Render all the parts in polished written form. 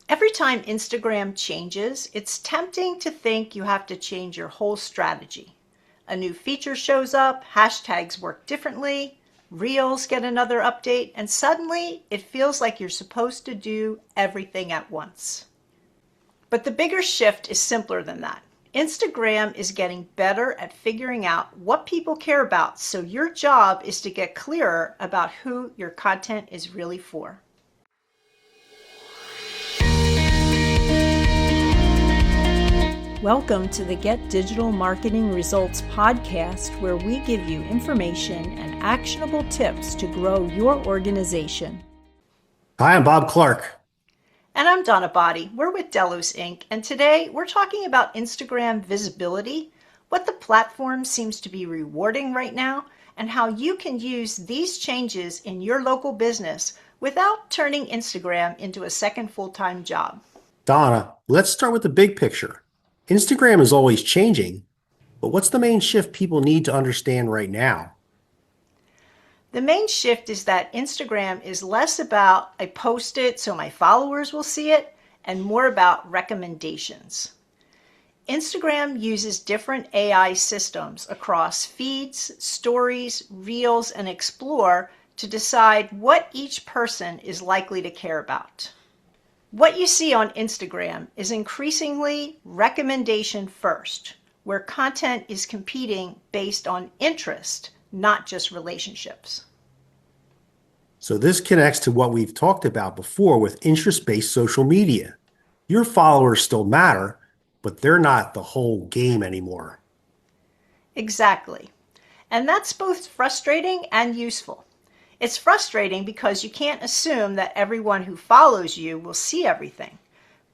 Every time Instagram changes, it's tempting to think you have to change your whole strategy. A new feature shows up, hashtags work differently, Reels get another update, and suddenly it feels like you're supposed to do everything at once. But the bigger shift is simpler than that. Instagram is getting better at figuring out what people care about, so your job is to get clearer about who your content is really for. Welcome to the Get Digital Marketing Results podcast, where we give you information and actionable tips to grow your organization. Hi, I'm Bob Clark. And I'm Donna Botti. We're with Delos Inc. And today we're talking about Instagram visibility, what the platform seems to be rewarding right now, and how you can use these changes in your local business without turning Instagram into a second full-time job. Donna, let's start with the big picture. Instagram is always changing, but what's the main shift people need to understand right now? The main shift is that Instagram is less about I post it so my followers will see it and more about recommendations. Instagram uses different AI systems across feeds, stories, reels, and explore to decide what each person is likely to care about. What you see on Instagram is increasingly recommendation first, where content is competing based on interest, not just relationships. So this connects to what we've talked about before with interest-based social media. Your followers still matter, but they're not the whole game anymore. Exactly. And that's both frustrating and useful. It's frustrating because you can't assume that everyone who follows you will see everything.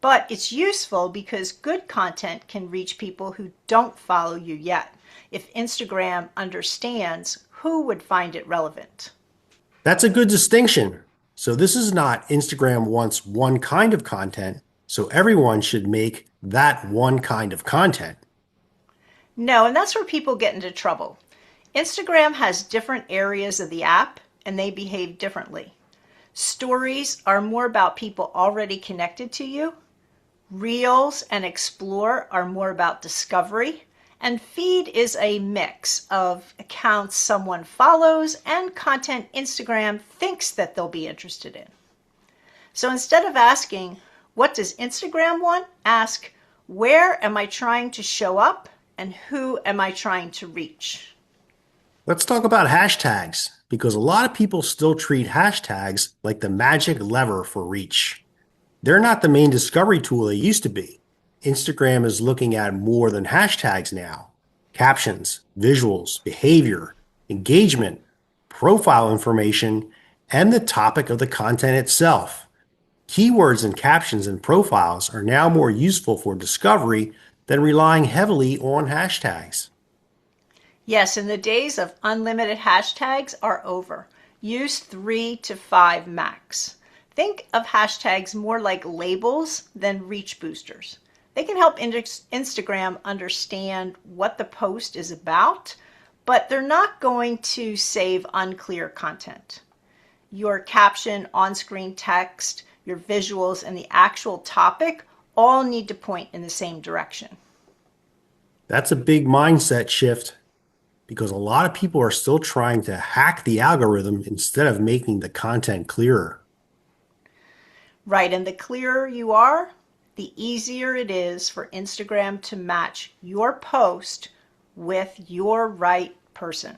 But it's useful because good content can reach people who don't follow you yet, if Instagram understands who would find it relevant. That's a good distinction. So this is not Instagram wants one kind of content, so everyone should make that one kind of content. No, and that's where people get into trouble. Instagram has different areas of the app, and they behave differently. Stories are more about people already connected to you. Reels and Explore are more about discovery. And Feed is a mix of accounts someone follows and content Instagram thinks that they'll be interested in. So instead of asking, what does Instagram want? Ask, where am I trying to show up and who am I trying to reach? Let's talk about hashtags, because a lot of people still treat hashtags like the magic lever for reach. They're not the main discovery tool they used to be. Instagram is looking at more than hashtags now. Captions, visuals, behavior, engagement, profile information, and the topic of the content itself. Keywords and captions and profiles are now more useful for discovery than relying heavily on hashtags. Yes, and the days of unlimited hashtags are over. Use 3 to 5 max. Think of hashtags more like labels than reach boosters. They can help Instagram understand what the post is about, but they're not going to save unclear content. Your caption, on-screen text, your visuals, and the actual topic all need to point in the same direction. That's a big mindset shift, because a lot of people are still trying to hack the algorithm instead of making the content clearer. Right, and the clearer you are, the easier it is for Instagram to match your post with your right person.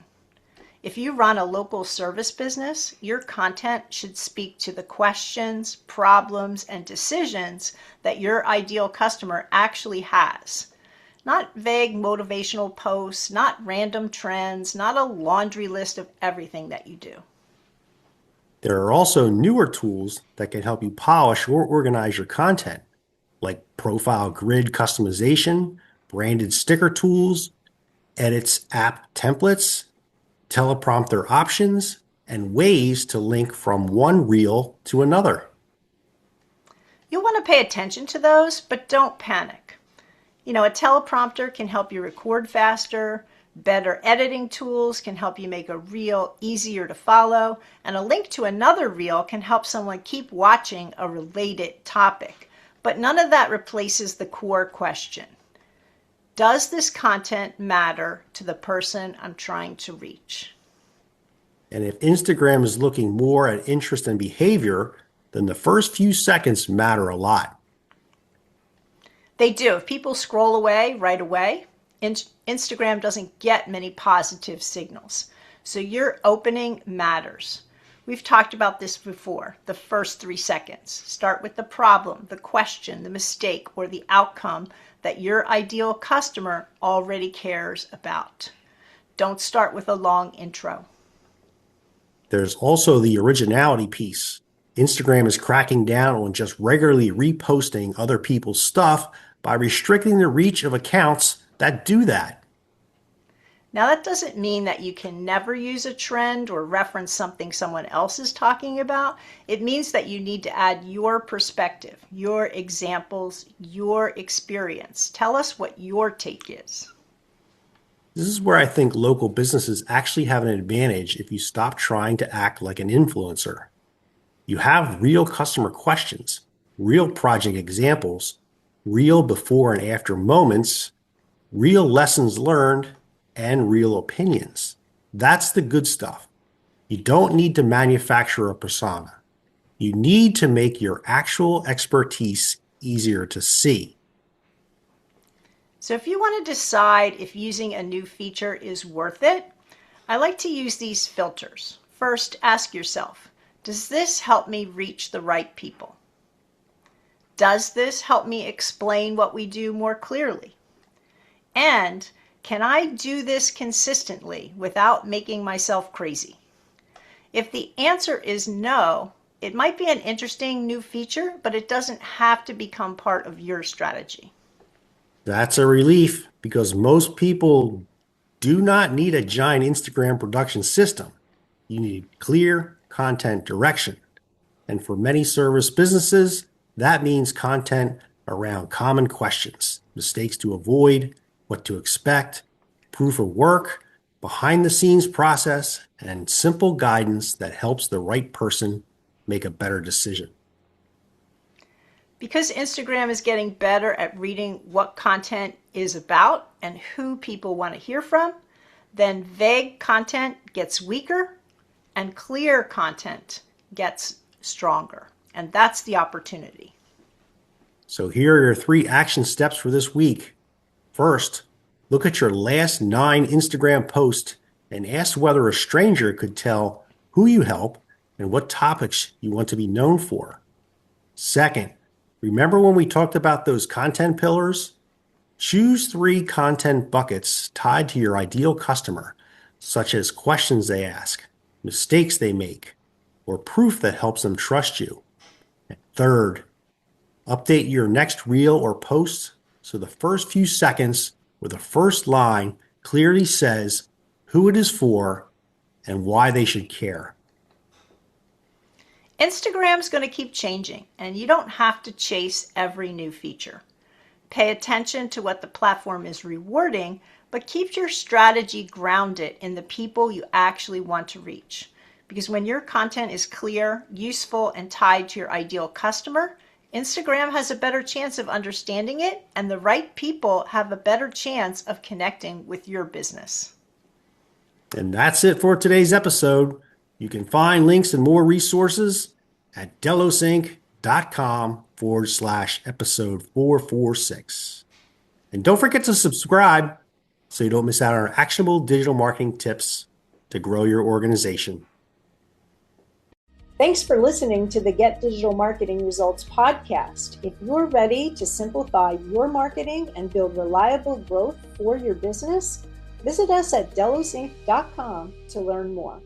If you run a local service business, your content should speak to the questions, problems, and decisions that your ideal customer actually has. Not vague motivational posts, not random trends, not a laundry list of everything that you do. There are also newer tools that can help you polish or organize your content, like profile grid customization, branded sticker tools, edits app templates, teleprompter options, and ways to link from one reel to another. You'll want to pay attention to those, but don't panic. A teleprompter can help you record faster, better editing tools can help you make a reel easier to follow, and a link to another reel can help someone keep watching a related topic. But none of that replaces the core question. Does this content matter to the person I'm trying to reach? And if Instagram is looking more at interest and behavior, then the first few seconds matter a lot. They do. If people scroll away right away, Instagram doesn't get many positive signals. So your opening matters. We've talked about this before, the first 3 seconds. Start with the problem, the question, the mistake, or the outcome that your ideal customer already cares about. Don't start with a long intro. There's also the originality piece. Instagram is cracking down on just regularly reposting other people's stuff by restricting the reach of accounts that do that. Now, that doesn't mean that you can never use a trend or reference something someone else is talking about. It means that you need to add your perspective, your examples, your experience. Tell us what your take is. This is where I think local businesses actually have an advantage if you stop trying to act like an influencer. You have real customer questions, real project examples, real before and after moments, real lessons learned, and real opinions. That's the good stuff. You don't need to manufacture a persona. You need to make your actual expertise easier to see. So if you want to decide if using a new feature is worth it, I like to use these filters. First, ask yourself, does this help me reach the right people? Does this help me explain what we do more clearly? And can I do this consistently without making myself crazy? If the answer is no, it might be an interesting new feature, but it doesn't have to become part of your strategy. That's a relief because most people do not need a giant Instagram production system. You need clear content direction. And for many service businesses, that means content around common questions, mistakes to avoid, what to expect, proof of work, behind the scenes process, and simple guidance that helps the right person make a better decision. Because Instagram is getting better at reading what content is about and who people want to hear from, then vague content gets weaker and clear content gets stronger. And that's the opportunity. So here are your 3 action steps for this week. First, look at your last 9 Instagram posts and ask whether a stranger could tell who you help and what topics you want to be known for. Second, remember when we talked about those content pillars? Choose 3 content buckets tied to your ideal customer, such as questions they ask, mistakes they make, or proof that helps them trust you. And third, update your next reel or post so the first few seconds or the first line clearly says who it is for and why they should care. Instagram's going to keep changing, and you don't have to chase every new feature. Pay attention to what the platform is rewarding, but keep your strategy grounded in the people you actually want to reach. Because when your content is clear, useful, and tied to your ideal customer, Instagram has a better chance of understanding it, and the right people have a better chance of connecting with your business. And that's it for today's episode. You can find links and more resources at delosinc.com/episode 446. And don't forget to subscribe so you don't miss out on our actionable digital marketing tips to grow your organization. Thanks for listening to the Get Digital Marketing Results podcast. If you're ready to simplify your marketing and build reliable growth for your business, visit us at delosinc.com to learn more.